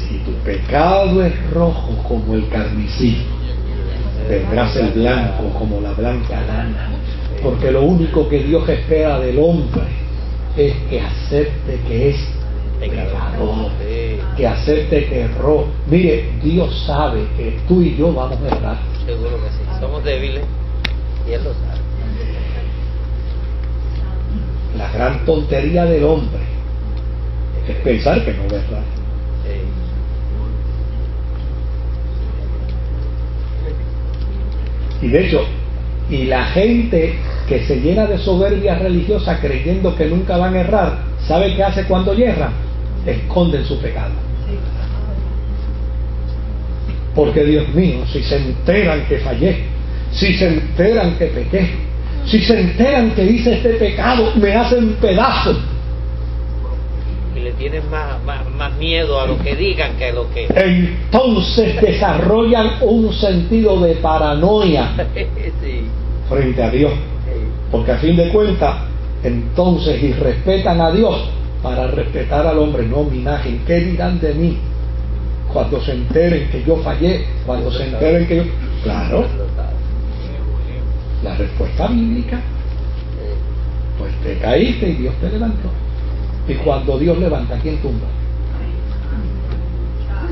Si tu pecado es rojo como el carmesí, tendrás el blanco como la blanca lana. Porque lo único que Dios espera del hombre es que acepte que es pecador, que acepte que erró. Mire, Dios sabe que tú y yo vamos a errar. Seguro que sí, somos débiles y Él lo sabe. La gran tontería del hombre es pensar que no va a errar. Y de hecho, y la gente que se llena de soberbia religiosa creyendo que nunca van a errar, ¿sabe qué hace cuando yerran? Esconden su pecado. Porque Dios mío, si se enteran que fallé, si se enteran que pequé, si se enteran que hice este pecado, me hacen pedazos. Y le tienen más miedo a lo que digan que a lo que... Entonces desarrollan un sentido de paranoia Sí. frente a Dios. Porque a fin de cuentas, entonces, y respetan a Dios para respetar al hombre. No, mi imagen, ¿qué dirán de mí? Cuando se enteren que yo fallé, cuando se enteren que yo... Claro, la respuesta bíblica, pues te caíste y Dios te levantó. Y cuando Dios levanta, ¿quién tumba?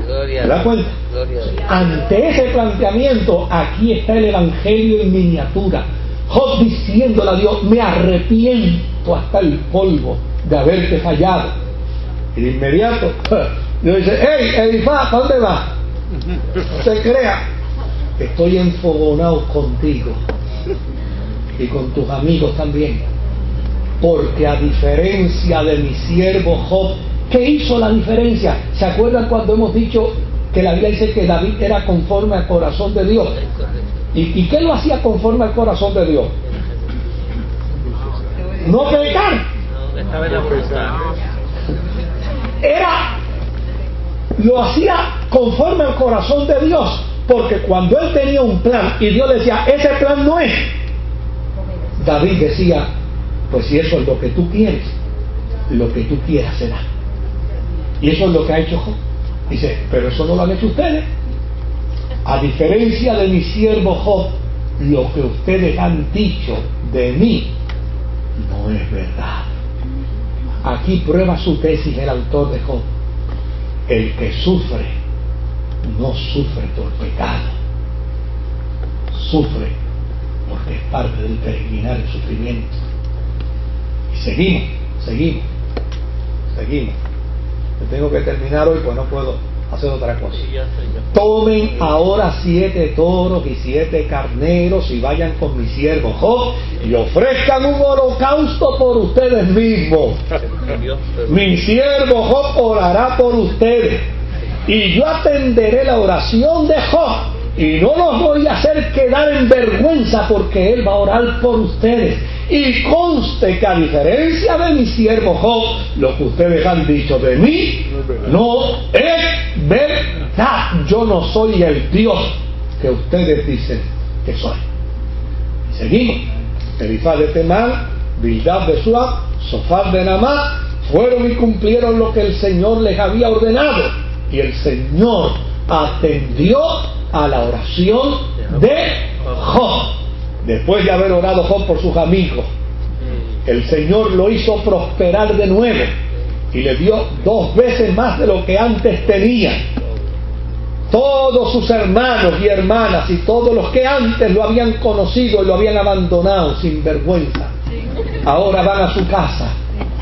Gloria ¿Te das cuenta? Gloria a Dios. Ante ese planteamiento, aquí está el Evangelio en miniatura. Job diciéndole a Dios, me arrepiento hasta el polvo de haberte fallado. Y de inmediato, Dios dice, hey, Elifaz, ¿para dónde vas? No se crea, estoy enfogonado contigo y con tus amigos también. Porque a diferencia de mi siervo Job, ¿qué hizo la diferencia? ¿Se acuerdan cuando hemos dicho que la Biblia dice que David era conforme al corazón de Dios? ¿Y qué lo hacía conforme al corazón de Dios? No pecar. Estaba en la voluntad. Lo hacía conforme al corazón de Dios, porque cuando él tenía un plan y Dios le decía, ese plan no es, David decía, pues si eso es lo que tú quieres, lo que tú quieras será. Y eso es lo que ha hecho Job. Dice, pero eso no lo han hecho ustedes. A diferencia de mi siervo Job, lo que ustedes han dicho de mí no es verdad. Aquí prueba su tesis el autor de Job. El que sufre no sufre por pecado, sufre porque es parte del peregrinar el sufrimiento. Y seguimos. Yo tengo que terminar hoy, pues no puedo hacer otra cosa. Tomen ahora 7 toros y 7 carneros y vayan con mi siervo Job y ofrezcan un holocausto por ustedes mismos. Mi siervo Job orará por ustedes y yo atenderé la oración de Job y no los voy a hacer quedar en vergüenza porque él va a orar por ustedes. Y conste que a diferencia de mi siervo Job, lo que ustedes han dicho de mí no es verdad. Yo no soy el Dios que ustedes dicen que soy. Y seguimos. Elifaz de Temán, Bildad de Suab, Sofar de Naamá fueron y cumplieron lo que el Señor les había ordenado. Y el Señor atendió a la oración de Job. Después de haber orado Job por sus amigos, el Señor lo hizo prosperar de nuevo y le dio 2 veces más de lo que antes tenía. Todos sus hermanos y hermanas y todos los que antes lo habían conocido y lo habían abandonado sin vergüenza, ahora van a su casa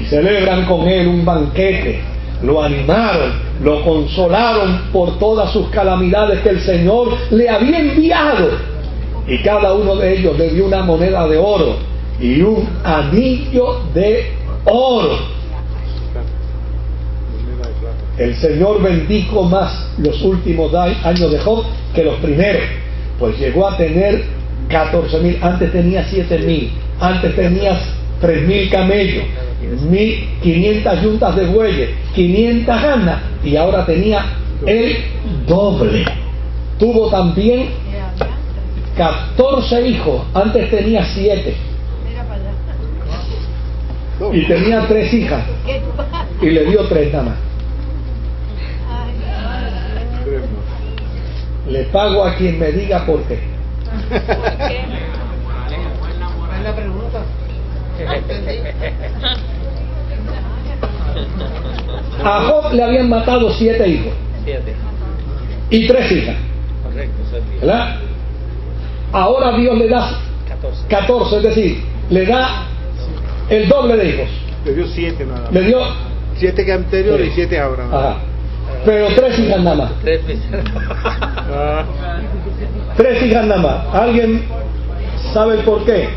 y celebran con él un banquete. Lo animaron, lo consolaron por todas sus calamidades que el Señor le había enviado. Y cada uno de ellos le dio una moneda de oro y un anillo de oro. El Señor bendijo más los últimos años de Job que los primeros, pues llegó a tener 14,000, antes tenía 7,000, antes tenías 3,000 camellos, 1,500 yuntas de bueyes, 500 asnas, y ahora tenía el doble. Tuvo también 14 hijos, antes tenía 7 y tenía 3 hijas y le dio 3 nada más. Le pago a quien me diga por qué. ¿Por qué? ¿Cuál es la pregunta? A Job le habían matado 7 hijos 7. y 3 hijas, Correcto, eso es bien. ¿verdad? Ahora Dios le da 14, es decir, le da el doble de hijos. Le dio 7 nada más. Le dio 7 que anterior y 7 ahora. ajá, pero 3 hijas nada más. 3 veces. 3 hijas nada más. ¿Alguien sabe el por qué?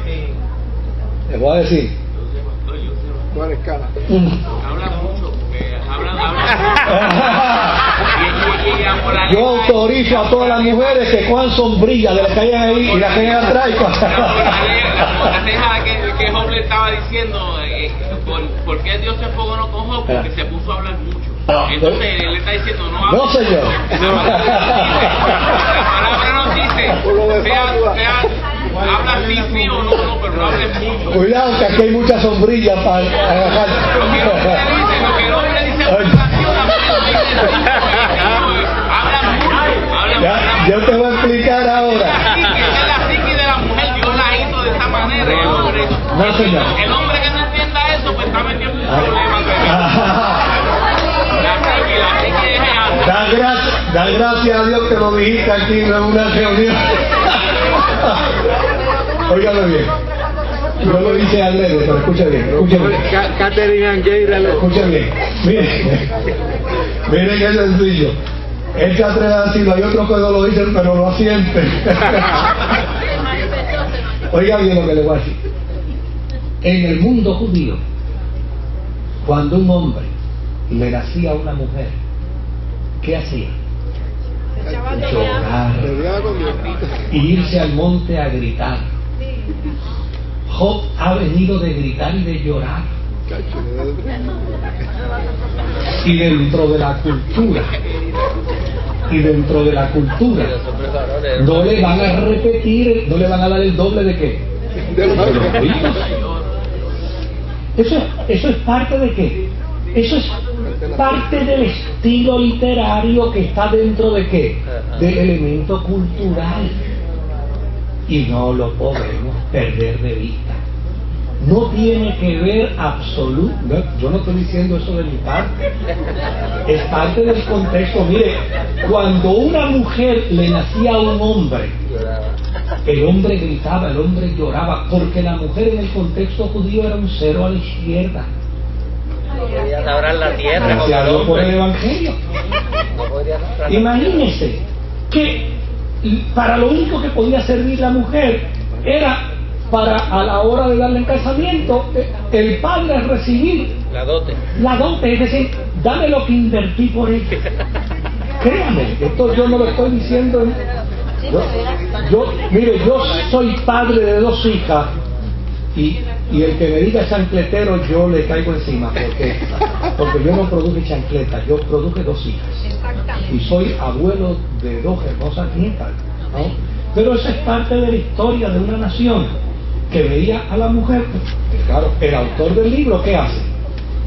Les voy a decir. ¿Cuál escala? Habla mucho, Yo autorizo a todas las mujeres que cojan sombrillas de las que hay ahí y las que hay atrás. la moraleja que Job le estaba diciendo, ¿por qué Dios se fogonó con Job? Porque se puso a hablar mucho. Entonces él le está diciendo, no hable. No, señor. La palabra nos dice, habla sí o no, pero no hables mucho. Cuidado que aquí hay muchas sombrillas para agarrar. Lo que el hombre dice en relación habla mucho. Ya, yo te voy a explicar ahora. Esa es la psique de la mujer, Dios la hizo de esa manera. No, señor. El hombre que no entienda eso, pues está metido en un problema. Da gracias a Dios que lo dijiste aquí en una reunión. Óigalo bien. Yo lo hice al leve, pero escucha bien. Catherine Angueira. Escucha bien. Miren qué sencillo. Él se atreve a decirlo, hay otros que no lo dicen, pero lo sienten. Oiga bien lo que le voy a decir. En el mundo judío, cuando un hombre le nacía a una mujer, ¿qué hacía? Llorar y irse al monte a gritar. Job ha venido de gritar y de llorar. Y dentro de la cultura, no le van a repetir, no le van a dar el doble de qué. De los hijos. Eso es parte de qué. Eso es parte del estilo literario que está dentro de qué, del elemento cultural, y no lo podemos perder de vista. No tiene que ver absolutamente, yo no estoy diciendo eso de mi parte, es parte del contexto. Mire, cuando una mujer le nacía a un hombre, el hombre gritaba, el hombre lloraba, porque la mujer en el contexto judío era un cero a la izquierda. No podía labrar la tierra. Gracias a Dios por el Evangelio. No podía labrar. Imagínense que para lo único que podía servir la mujer era para, a la hora de darle en casamiento, el padre recibir la dote, es decir, dame lo que invertí por ella. Créame, esto yo no lo estoy diciendo. Mire, yo soy padre de 2 hijas. Y el que me diga chancletero, yo le caigo encima, porque yo no produje chancletas, yo produje 2 hijas. Y soy abuelo de 2 hermosas nietas, ¿no? Pero esa es parte de la historia de una nación que veía a la mujer. Claro, el autor del libro, ¿qué hace?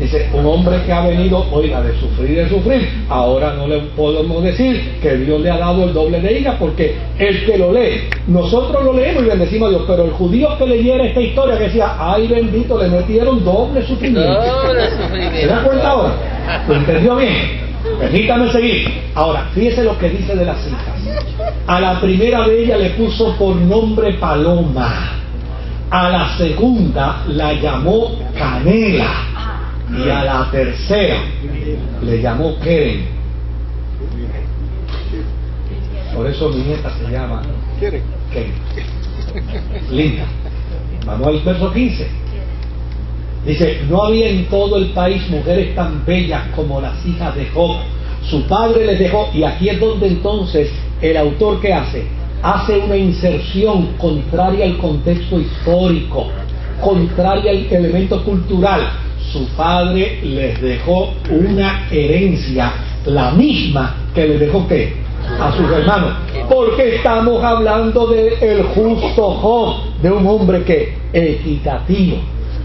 Dice, un hombre que ha venido, oiga, de sufrir, ahora no le podemos decir que Dios le ha dado el doble de hijas, porque el que lo lee, nosotros lo leemos y bendecimos a Dios, pero el judío que leyera esta historia que decía, ay bendito, le metieron doble sufrimiento. ¿Se da cuenta ahora? ¿Lo entendió bien? Permítame seguir. Ahora, fíjese lo que dice de las hijas. A la primera de ellas le puso por nombre Paloma, a la segunda la llamó Canela, y a la tercera le llamó Keren. Por eso mi nieta se llama Keren. Linda. Vamos al verso 15. Dice, no había en todo el país mujeres tan bellas como las hijas de Job. Su padre les dejó, y aquí es donde entonces el autor, ¿qué hace? Hace una inserción contraria al contexto histórico, contraria al elemento cultural. Su padre les dejó una herencia, la misma que les dejó ¿qué? A sus hermanos. Porque estamos hablando de el justo Job, de un hombre que equitativo.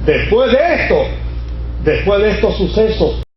Después de estos sucesos